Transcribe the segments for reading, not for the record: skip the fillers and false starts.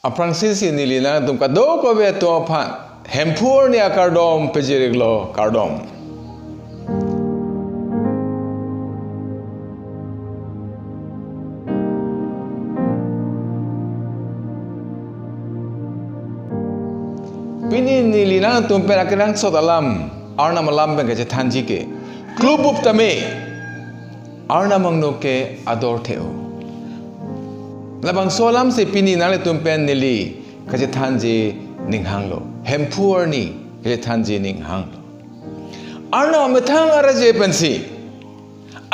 Aprangsis nilina tum kado ko be to phan hempur ni akardom pejiriglo kardom pini nilina tum perakirang sodalam arna malam be gaje thanji ke klub up tame arna mangno ke ador theo labang solam se pini nale tumpen nili kaje thanji ninghang lo hempur ni kaje thanji ninghang lo arna methang araje pensi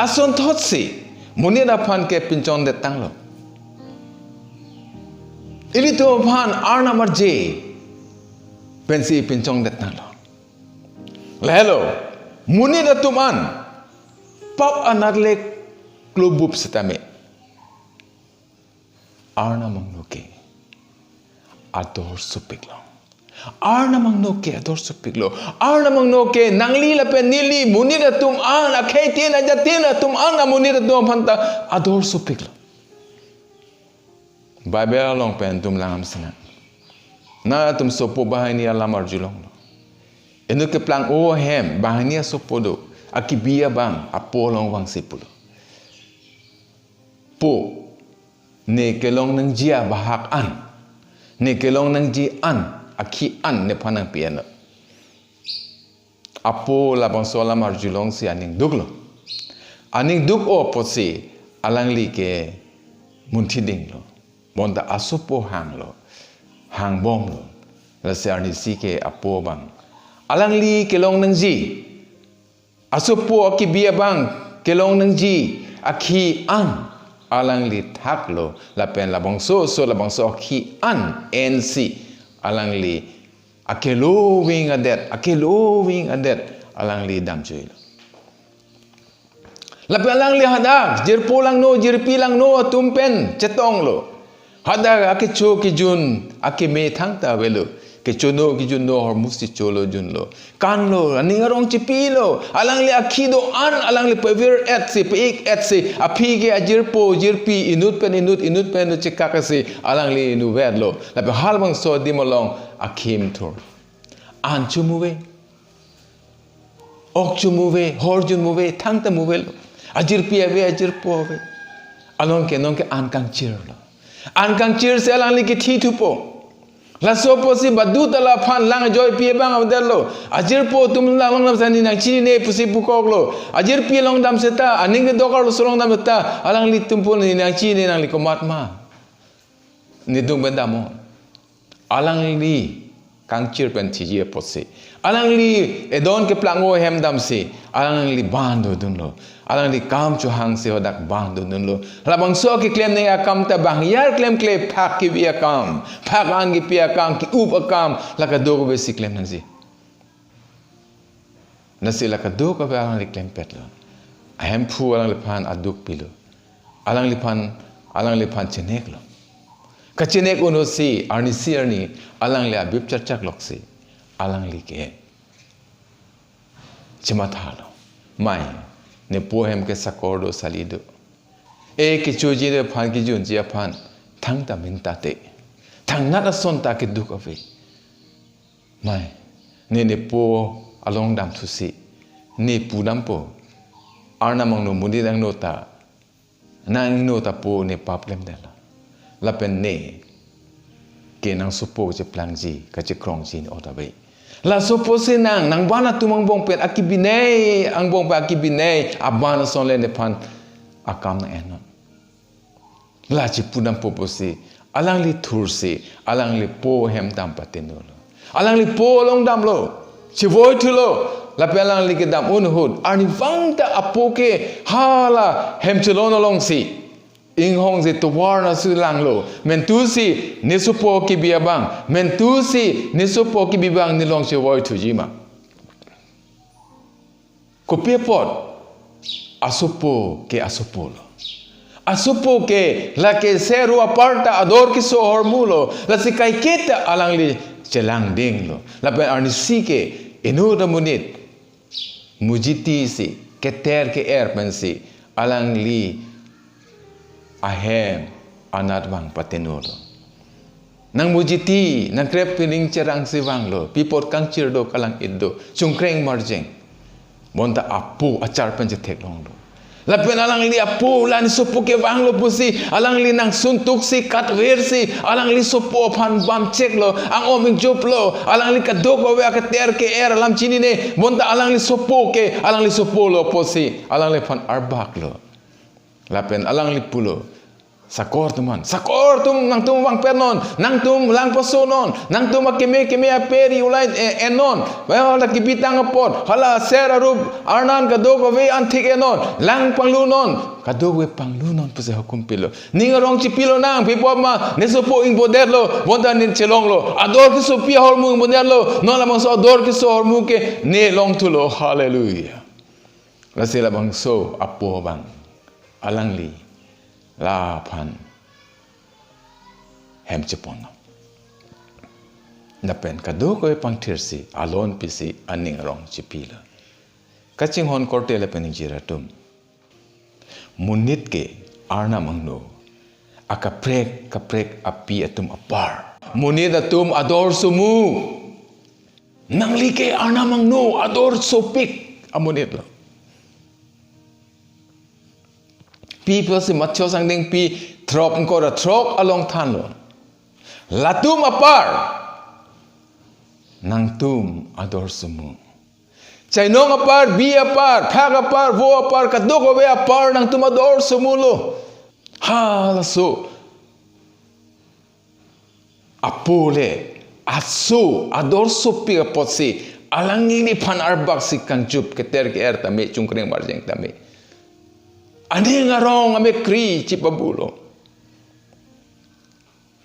ason thotsi munira phan ke pinchon de tang lo ili to phan arna marje pensi pinchon de tang lo lelo munira tuman pop anadle klubup setame Arna mangnoke ador supiklo. Arna mangnoke ador supiklo. Arna mangnoke nangli la penili munira tum an akhei tina jatina tum an munira tum phanta ador supiklo. Bible long pen tum langam sana. Na tum sopo bahani alamar julong. Enu ke plang o hem bahani sopodo akibia bang apolong wang sipulo. Po ne kelong nang jia bahak an ne kelong nang ji an akhi an ne phanang piano apo labang sola marjulong si aning duglo aning dug o posi alang li ke munthi ding lo bonda asupo hang lo hang bom lo la se arni si ke apo bang alang li kelong nang ji asupo ki bia bang kelong nang ji akhi an alang li thak lo la pen la bangso so la bangso ki an nc alang li akelo wing adet alang li dam chui la pen alang li hadak jir polang no jir pilang no tumpen chetong lo hadak akicho ki jun akime thang ta velo ke chono ki jun no hor musti cholo jun lo kan lo aning arong chipi lo alang li akhido an alang li pavir et si peik et si api ge ajir po jirpi inut pen no chikaka si alang li nu ved lo la be halbang so dimolong akim thur an chumuwe ok chumuwe hor chumuwe thang ta muwe lo ajir pi ave ajir po ave along ke nong ke an kang chir lo an kang chir se alang li ki thi thu po la sopo si badu tala phan lang joy pie bang amdelo ajir po tum lang nam sani nang chini ne pusi pukok lo ajir pie long dam seta aning ke dokar lo surong dam ta alang li tumpo ni nang chini nang li komat ma ni dung benda mo alang li kang chir pen thi je posi alang li edon ke plango hem dam si alang li bando dun lo alang li kam chu hang se hodak bando dun lo labang so ki claim ne akam ta bang yar claim phak ki bi akam phak an ki pi akam ki up akam la ka do ko be si claim nang si na si la ka do ko be alang li claim pet lo ahem phu alang li phan aduk pi lo alang li phan chenek lo ka chenek uno si arni si arni alang li abib chak lok si alang li ke chimathalo mai ne poem ke sakordo salido e ki chuji de phan ki jun ji phan thang ta min ta te thang na son ta ke duk ave mai ne po along dam thu si ne pu dam po arna mang no mudi dang no ta nang no ta po ne paplem de la pen ne ke nang supo je plang ji ka je krong ji ni ota be la sopo se nang bana tumang bong pen akibine ang bong pa akibine abana son le ne phan akam na enon la chi punam popo se alang li thur se alang li po hem dam pateno lo alang li po long dam lo chi voi thu lo la pe alang li ke dam un hud arni wangta apoke hala hem chelon long si ing hong se to war na su lang lo men tu si ni supo ki bia bang men tu si ni supo ki bi bang ni long che voi thu ji ma ko pe pot asupo ke asupo lo asupo ke la ke seru aparta ador ki so hormulo la si kai keta alang li chelang ding lo la pe arni si ke enu da munit mujiti si keter ke er pen si alang li ahem anat bang patenolo nang mujiti nang krep pining cerang siwang lo pipot kang cirdo kalang iddo chungkreng marjeng monta apu acar penjetek long lo lapen alang li apu lan supu ke wang lo pusi alang li nang suntuk si kat versi alang li supu pan bam cek lo ang oming jup lo alang li kadok we akater ke alam chini ne monta alang li supu ke alang li supu lo pusi alang li pan arbak lo lapen alang li pulo sakor teman sakor tum nang tum wang penon nang tum lang posonon nang tum keme aperi ulai enon well la kibitang apot hala serarub arnan kadog we antik enon lang panglunon kadog we panglunon puse hukum pilo ningarong cipilo nang pipo ma nesopo ing boderlo bonda nin chelong lo ador ki sopi hormu ing boderlo no la so ador ki so hormu ke ne long tulo hallelujah lasila bang so apo bang alang li la pan hem chepon na pen kado ko pang tirsi alon pisi aning rong chipila kaching hon korte le pening jiratum munit ke arna mangno aka prek api atum apar munit atum ador sumu nangli ke arna mangno ador sopik amunit lo people si matcho sang ding pi throk ko ra throk along than lo latum apar nang tum ador sumu chainong apar bi apar phag apar vo apar kadok we apar nang tum ador sumu lo halaso apole asu ador supi potsi alangi ni phan arbak si kang jup keter ke er tame chungkreng barjeng tame ane ngarong ame kri cipabulo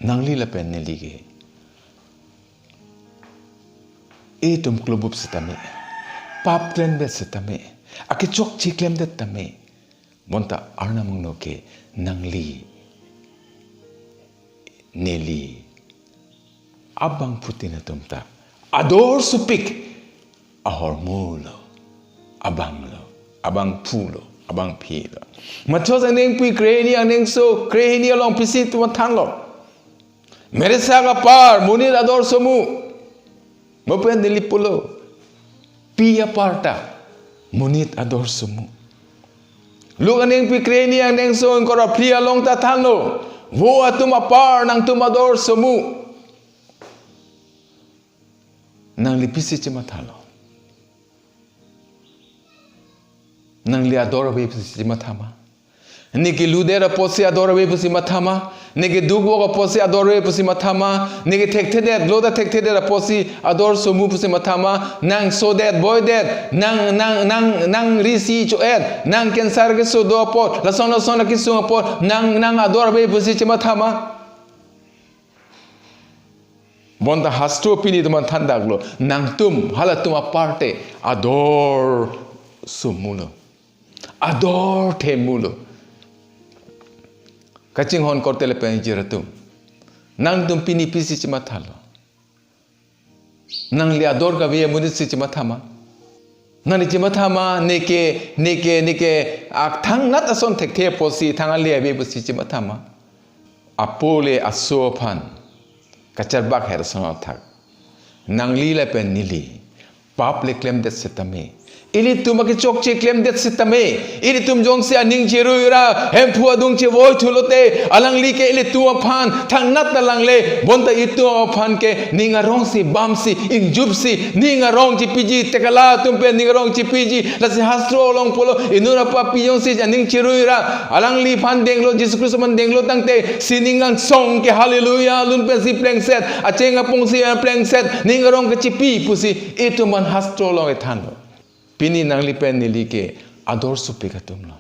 nangli la pen nelige etum klubup setame pap tren bet setame ake chok chiklem det tame monta arna mangno ke nangli neli abang putina tumta ador supik ahormulo abang pulo abang pila macho aneng pi kreni aneng so kreni along pisi tu than lo mere saga par munir ador somu mopen dilipulo pi aparta munit ador somu lu aneng pi kreni aneng so ngora pri along ta than lo wo atum apar nang tum ador somu nang lipisi chima thalo nang li ador we pisi mathama niki ludera posi ador we pisi mathama niki dugwo ko posi ador we pisi mathama niki thekte de loda thekte de posi ador somu pisi mathama nang so that boy that nang risi cho ed nang cancer ke so do pot la son ki so pot nang ador we pisi mathama bonda hasto pini teman thandaglo nang tum hala tum aparte ador sumulo ador temulo kaching hon kortele penjiratum nang tum pini pisi chimathalo nang li ador ka via munisi chimathama nani chimathama neke ak thang nat ason thekhe posi thangali abe busi chimathama apole asophan kacharbak her sono thak nang li le pen nili pap le klem det setame ili tumaki chok che klem det sitame ili tum jong se aning cheruira hem phua dung che voi thulote alang li ke ili tu phan thang nat lang le bonta itu phan ke ninga rong si bam si ing jup si ninga rong chi piji tekala tum pe ninga rong chi piji la se hastro long polo inura pa piyong si aning cheruira alang li phan denglo Jesus Christ man denglo tangte siningang song ke hallelujah lun pe si pleng set achenga pung si pleng set ninga rong ke chi pi pusi itu man hastro long e than pini nangli pen nili ke ador supik atumlo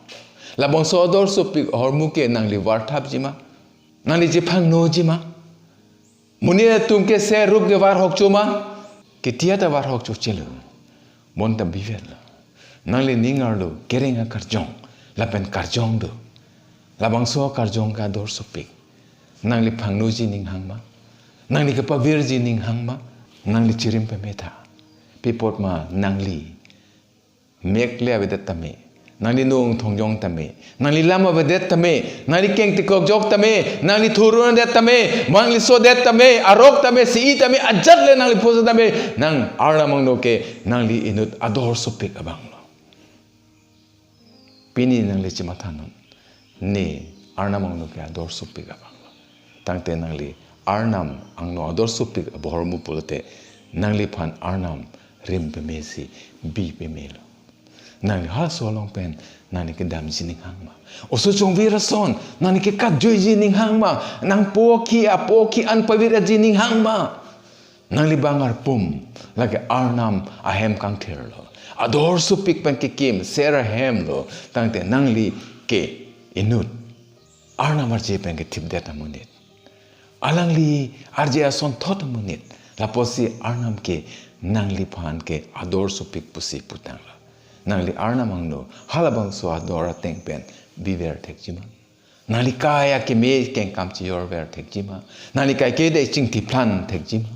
labong so ador supik hormu ke nangli warthap jima nangli jipang no jima muni tum ke se rup ke war hok chuma ke tiata war hok chu chelu monta bivel nangli ningarlo keringa karjong lapen karjong do labang so karjong ka ador supik nangli phang no ji ning hangma nangli ke pavir ji ning hangma nangli chirim pe meta pipot ma nangli mek le abedatame nang li nung thong jong tame nang li lama badet tame nang li keng tikok jok tame nang li thurun det tame mang li so det tame arok tame si tame ajat le nang li posa tame nang arna mang no ke nang li inut ador supik abang lo pini nang li chimatanon ne arna mang no ke ador supik abang lo tangte nang li arnam ang no ador supik abor mu pulote nang li phan arnam rim pe mesi bi pe melo nang ha so long pen nang ke dam jining hang ma oso chong vira son nang ke kat joi jining hang ma nang po ki an pavira jining hang ma nang li bangar pum lage arnam ahem kang therlo ador supik pen ke kim sera hem lo tangte nang li ke inut arnam arje pen ke tip data munit alang li arje ason thot munit laposi arnam ke nang li phan ke ador supik pusi putang la nang li arna mangno halabang so adora tengpen biver thekjima nang li kaya ke me ken kam chi yor ver thekjima nang li kai ke de ching ti plan thekjima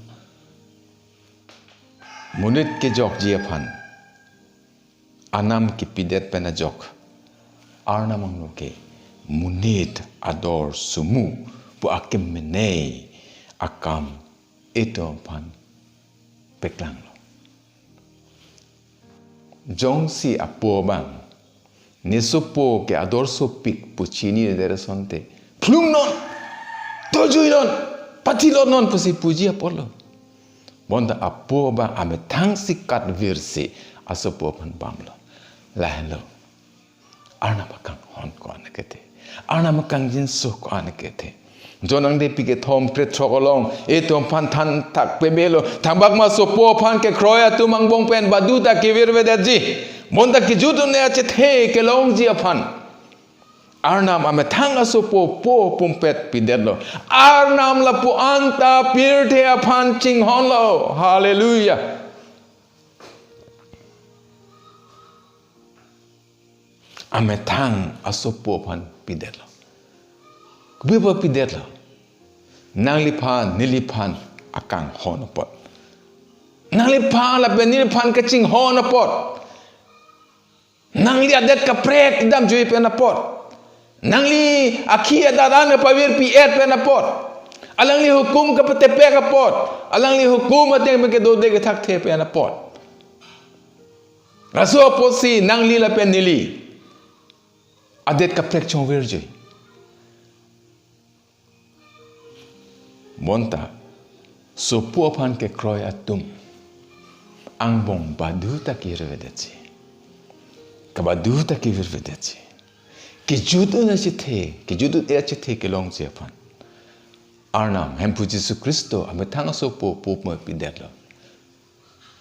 munit ke jok ji phan anam ki pidet pena jok arna mangno ke munit ador sumu pu akim menei akam ito phan peklang jong si apo bang nesupo ke ador supik puchini dere sonte plung non tojui non patilo non pusi puji apolo bonda apo bang ame thang sikat virsi asopo pan bamlo lahlo arna makang hon ko anekete arna makang jin so ko anekete jonang de pike thom pre chokolong etom phan than tak pemelo thambak ma so po phan ke kroya tumang bong pen baduta ke virvedaji monda ki judu ne ache the ke long ji phan arnam ame thang aso po pumpet pidelo arnam la pu anta pirte phan ching honlo hallelujah ame thang aso po phan pidelo Bibo pidetlo nang lipan nilipan akang honopot nang lipan la benilipan kaching honopot nang li adet ka prek dam jui penapot nang li akhia dadan pawir pi et penapot alang li hukum ka petepe ka pot alang li hukum ate me ke dode ke thak the penapot raso posi nang li la penili adet ka prek chong virjui monta so po phan ke kroy atum ang bong badu ta ki revedachi ka badu ta ki revedachi ki judu na chi the ki judu e chi the ke long che phan arnam hem pu jisu kristo ame thang so po mo pidet lo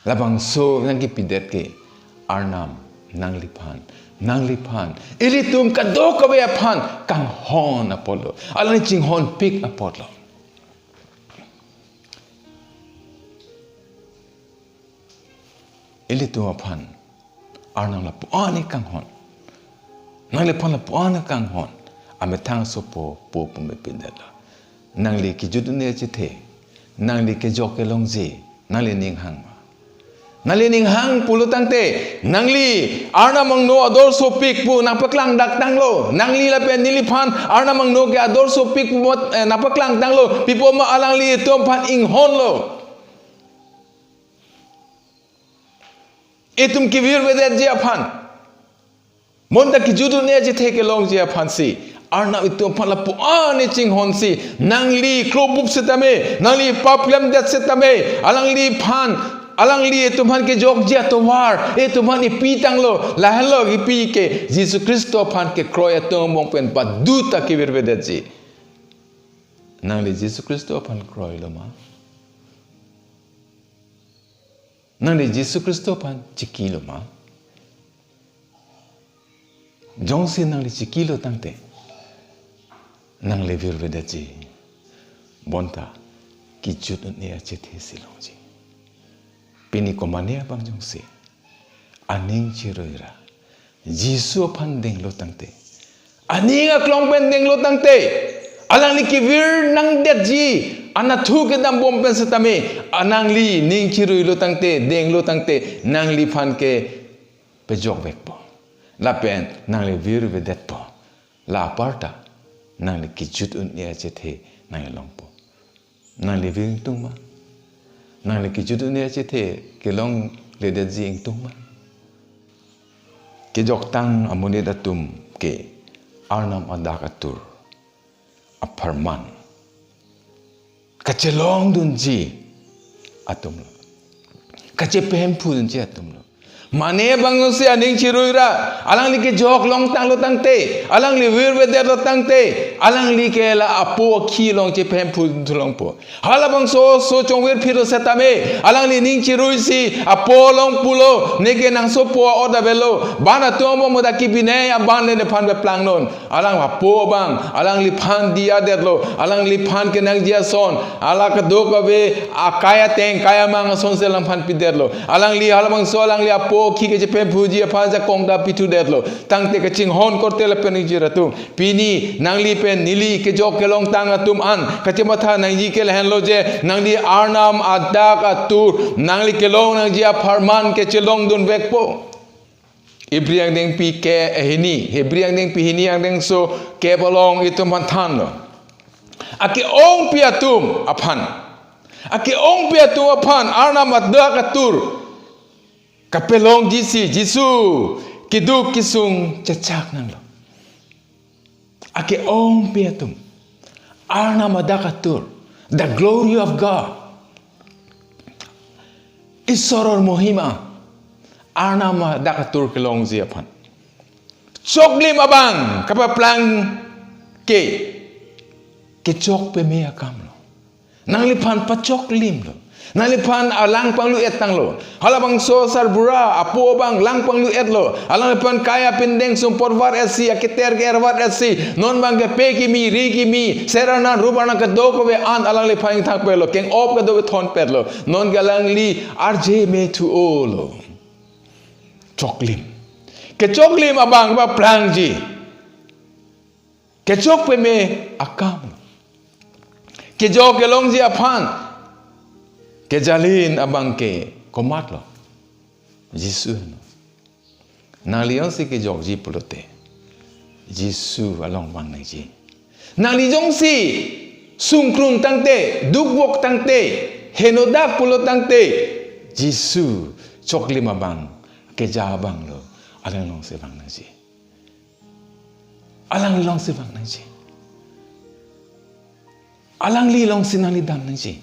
labang so nang ki pidet ke arnam nang li phan iritum ka do ka be phan kang hon apolo alani ching hon pik apolo ili tu aphan arnam la puani kang hon nang le phan la puani kang hon ame thang so po me pindela nang le ki judu ne chi the nang le ke jok ke long ji nang le ning hang pulu tang te nang li arnam ang no ador so pik pu nang paklang dak tang lo nang li la pen nili phan arnam ang no ke ador so pik pu na paklang tang lo pipo ma alang li tom phan ing hon lo etum ki vir vedet je aphan monda ki judu ne je the ke long je aphan si arna itum phan la pu ani ching hon si nang li klobup se tame nang li paplem det se tame alang li phan alang li etum phan ke jok je to war etum phan pi tang lo la hello ki pi ke Jesus Christo phan ke kroya to mong pen ba duta ki vir vedet je nang li Jesus Christo phan kroy lo ma nang li Jesus Christo pan chikilo ma jongsi nang li chikilo tangte nang le virvedaji bonta ki jutun ne ache the silongji pini ko mane bang jongsi aning chiroira jisu pan deng lo tangte aning a klong pen deng lo tangte alang li ki vir nang det ji ana thu ke dam bom pen setame anang li ning chirui lo tangte deng lo tangte nang li phan ke pe jok vek po lapen nang le vir vedet po la parta nang le kijut un ya chethe nang le long po nang le vir tung ma nang le kijut un ya chethe ke long le de jing tung ma ke jok tang amune da tum ke arnam adakatur aparman kache long dun ji atum lo kache pem phu dun ji atum lo mane bang se aning chiruira alang li ke jok long tang lo tang te alang li wir ve der lo tang te alang li ke la apo khi long che pem phu long po hala bang so chong wir phiro setame alang li ning chirui si apo long pulo ne ke nang so po oda belo bana to mo da ki bine aban le phan be plang non alang apo bang alang li phan dia der lo alang li phan ke nang dia son ala ka do ka be akaya teng kaya mang son se lang phan pi der lo alang li hala bang so alang li apo ki ke pe phuji phan ja kong da pitu der lo tang te ke ching hon korte le pe ni jira tu pini nang li pe nili ke jok ke long tang atum an ka che matha nang ji ke hen lo je nang li arnam adak atur nang li ke long nang ji farman ke chelong dun vek po ibriang deng pi ke hini hebriang deng pi hini ang deng so ke bolong itu man than lo ake ong pi atum aphan ake ong pi atum aphan arnam adak atur kapelong jisi jisu kiduk kisung cecak nang lo ake ong piatum arna madakatur the glory of God isoror mohima arna madakatur kelong ziapan choklim abang kapaplang ke chok pe me akam lo nang lipan pa chok lim lo nalipan alang panglu etang lo halabang so sarbura apo bang lang panglu et lo alang pan kaya pendeng sumpor war esi akiter ger war esi non bang ke peki mi rigi mi serana rubana ka do ko be an alang le phang thak pe lo keng op ka do be thon pet lo non galang li rj me to all lo choklim ke choklim abang ba plang ji ke chok pe me akam ke jok ke long ji aphan ke jalin abang ke komat lo jisu no nalion si ke jok ji pulote jisu along bang nai ji nali jong si sungkrung tangte dukbok tangte henodak pulo tangte jisu choklim abang ke ja abang lo alang long se bang nai ji alang long se bang nai ji alang li long si nali dam nai ji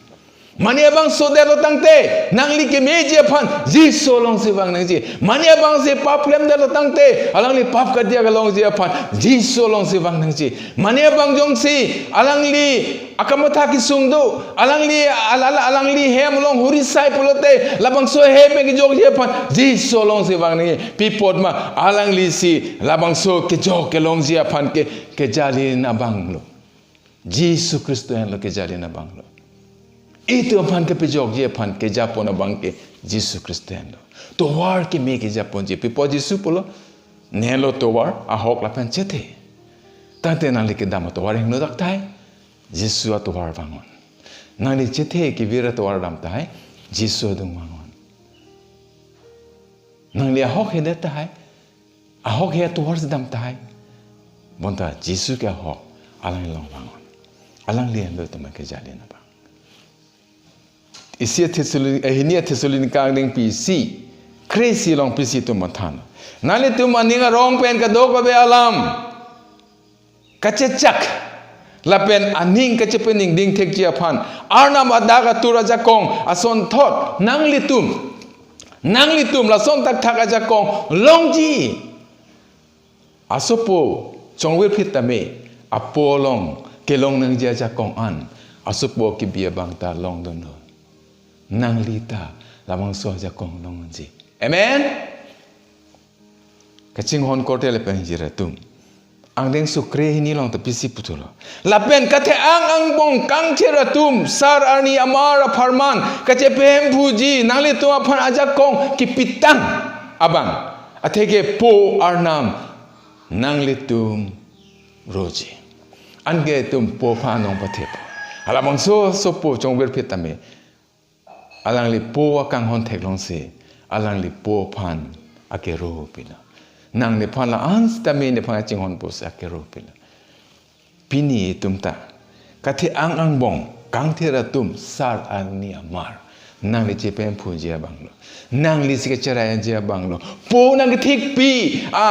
mani abang so der lo tangte nang li ke meji aphan ji so long se bang nang ji mani abang se pap lem der lo tangte alang li pap ka dia ka long ji aphan ji so long se bang nang ji mani abang jong si alang li akamotha ki sung do alang li hem long huri sai pulote labang so he me ki jog ji aphan ji so long se bang nang pi pod ma alang li si labang so ke jog ke long ji aphan ke jali na bang lo Jesus Kristo en lo ke jali na bang lo itu aphan ke pejok je aphan ke japon abang ke Jesus Kristian lo to war ke me ke japon je pipo Jesus polo nelo to war a hok la pen chete tate na le ke dam to war hing no dak tai Jesus to war bangon na le chete ke vira to war dam tai Jesus dung bangon nang le hok he de tai a hok he to war dam tai bonta Jesus ke hok alang long bangon alang le lo to ma ke jali na isia Thessalonica ding PC crazy long PC tu mathan nale tu maninga rong pen ka do ka be alam kachechak lapen aning kachepening ding thek ji aphan arnam adaga turaja kong ason thot nangli tum la son tak thak aja kong longji asopo chongwe phitame apolong kelong nang ji aja kong an asopo ki bia bang ta long don nang lita lamang so ja kong long ji amen kaching hon kote le pen jira tum ang deng su kre ni long ta pisi putulo la pen kathe ang bong kang chera tum sar ani amara farman kache pem phuji nang le to aphan aja kong ki pitang abang athege po arnam nang le tum roji ange tum po pha nong pathe alamang so po chong ber pitame alang li po akang hon thek long se alang li po phan akero pina nang ne phan la ans ta me ne phan ching hon po sa ke ro pil pini tum ta ka the ang bong kang the ra tum sar an ni amar nang le che pen phu je bang lo nang li si ke chara yan je bang lo po nang ke thik pi a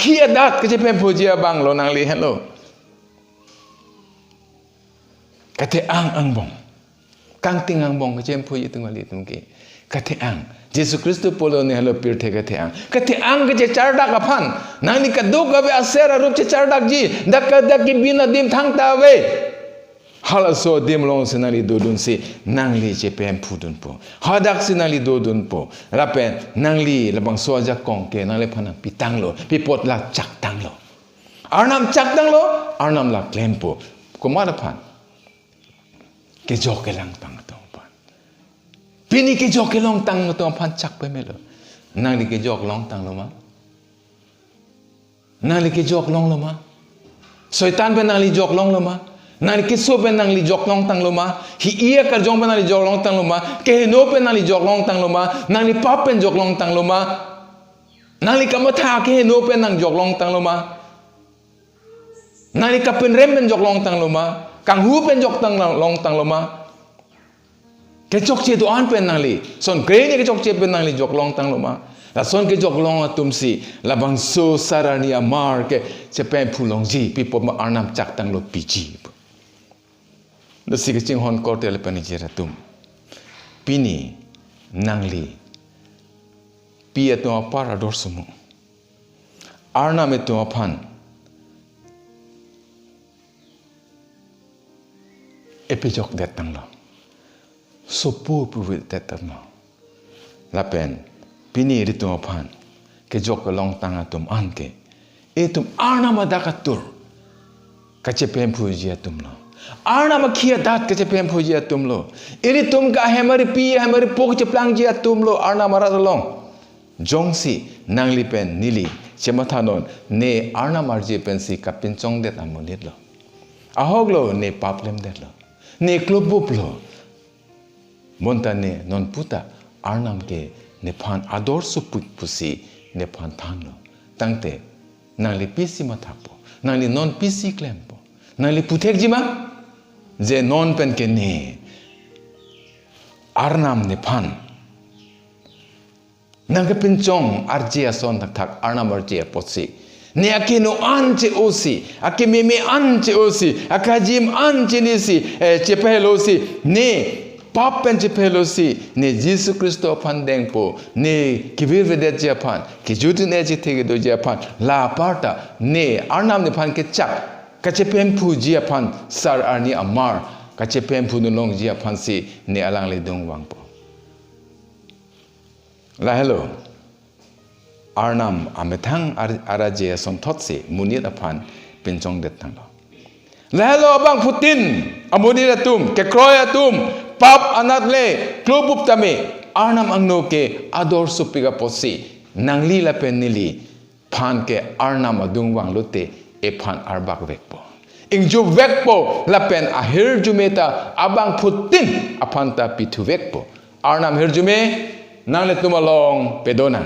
khi adat ke che pen phu je bang lo nang li hello ka the ang bong kang ting ang bong ke che phu yi tung li tum ke ka the ang Jesus Christo polo ne hello pir the ka the ang ke che chardak a phan nang ni ka do ka be asera rup che chardak ji dak ki bina dim thang ta we hala so dim long sinali do dun si nang li che pen phu dun po hadak sinali do dun po rapen nang li labang so ja kong ke nang le phana pitang lo pi pot la chak tang lo arnam chak tang lo arnam la klem po ko ma phan ke jok ke lang tang to pan pini ke jok ke long tang to phan chak pe me lo nang li ke jok long tang lo ma nang li ke jok long lo ma soitan pe nang li jok long lo ma nang li ke so pe nang li jok long tang lo ma hi ia kar jong pe nang li jok long tang lo ma ke no pe nang li jok long tang lo ma nang li pap pe jok long tang lo ma nang li kam tha ke no pe nang jok long tang lo ma nang li ka pen rem pen jok long tang lo ma kang hu pen jok tang long tang lo ma ke jok che do an pen nang li son gre ne ke jok che pen nang li jok long tang lo ma la son ke jok long atum si la bang so sarani amar ke che pen phu long ji pi pop ma arnam chak tang lo pi ji the si ke ching hon ko te le pani je ra tum pini nang li pi to par ador sumu arnam e to phan epijok det tang lo so pu pu det tang lo la pen pini ri to phan ke jok long tang atum an ke etum arna ma dakatur ka che pen phu ji atum lo arna ma khia dat ka che pen phu ji atum lo iri tum ka hemari pi hemari pok che plang ji atum lo arna mara long jongsi nangli pen nili chemathanon ne arna marji pen si kapin chong det amonit lo ahoglo ne paplem det lo ne klubup lo monta ne non puta arnam ke ne phan ador su pusi ne phan than lo tangte nangli pisi mathapo nangli non pisi klempo nangli puthek jima je non pen ke ne arnam ne phan nang ke pinchong arjia son thak arnam arjia potsi ne akino anche osi akime me anche osi akajim anche nisi chepelosi ne papen chepelosi ne Jesus Christo pandeng po ne kibir vedet japan ki jutin eji thege do japan la parta ne arnam ne phan ke chak ka chepen phu japan sar arni amar ka chepen phu no long japan si ne alang le dong wang po la hello arnam amethang araje son thotse munit aphan pinchong det thang lo lelo bang putin amuni ratum ke kroya tum pap anatle klubup tame arnam angno ke ador supiga posi nangli la penili phan ke arnam adung wang lote e phan arbak vekpo ingju vekpo la pen ahir jumeta abang putin aphanta pithu vekpo arnam hirjume nangle tumalong pedona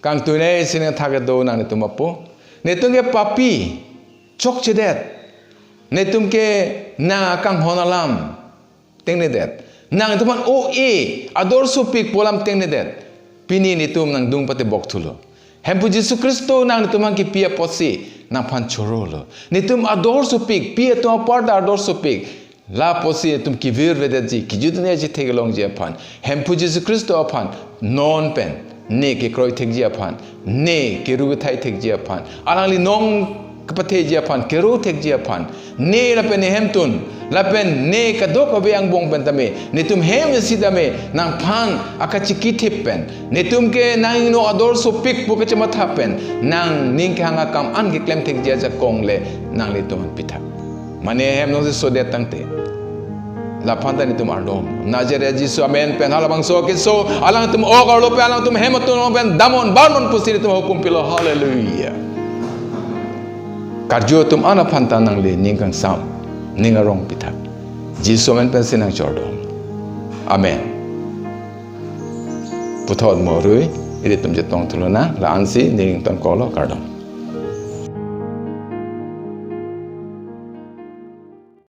kang tune sine thage do nang tumapo ne tunge papi chok chedet ne tumke na kang honalam tengne det nang tuman o e ador supik polam tengne det pini ni tum nang dung pate bok thulo hempu Jesus Christo nang tumang ki pia posi na phan chorolo ne tum ador supik pia to parda ador supik la posi tum ki vir vedet ji ki judne ji thegelong ji phan hempu Jesus Christo phan non pen ne ke kroi thek ji aphan ne ke ru thai thek ji aphan alangli nong kapathe ji aphan ke ru thek ji aphan ne la pen hem tun la pen ne ka do ka be ang bong pen tame ne tum hem si dame nang phan aka chiki thip pen ne tum ke nang no ador so pik bu ke chama tha pen nang ning ka nga kam an ke klem thek ji ja kong le nang le tum pitha mane hem no so de tangte la phanta ni tum ardom najere jisu amen pen halabang so ke so alang tum o garlo pe alang tum hematun pen damon barnon pusiri tum hukum pilo hallelujah karjo tum ana phanta nang le ningkang sam ninga rong pitha jisu amen pen sinang chordom amen puthot morui Iri tum je tong tuluna la ansi niring ton kolo kardom.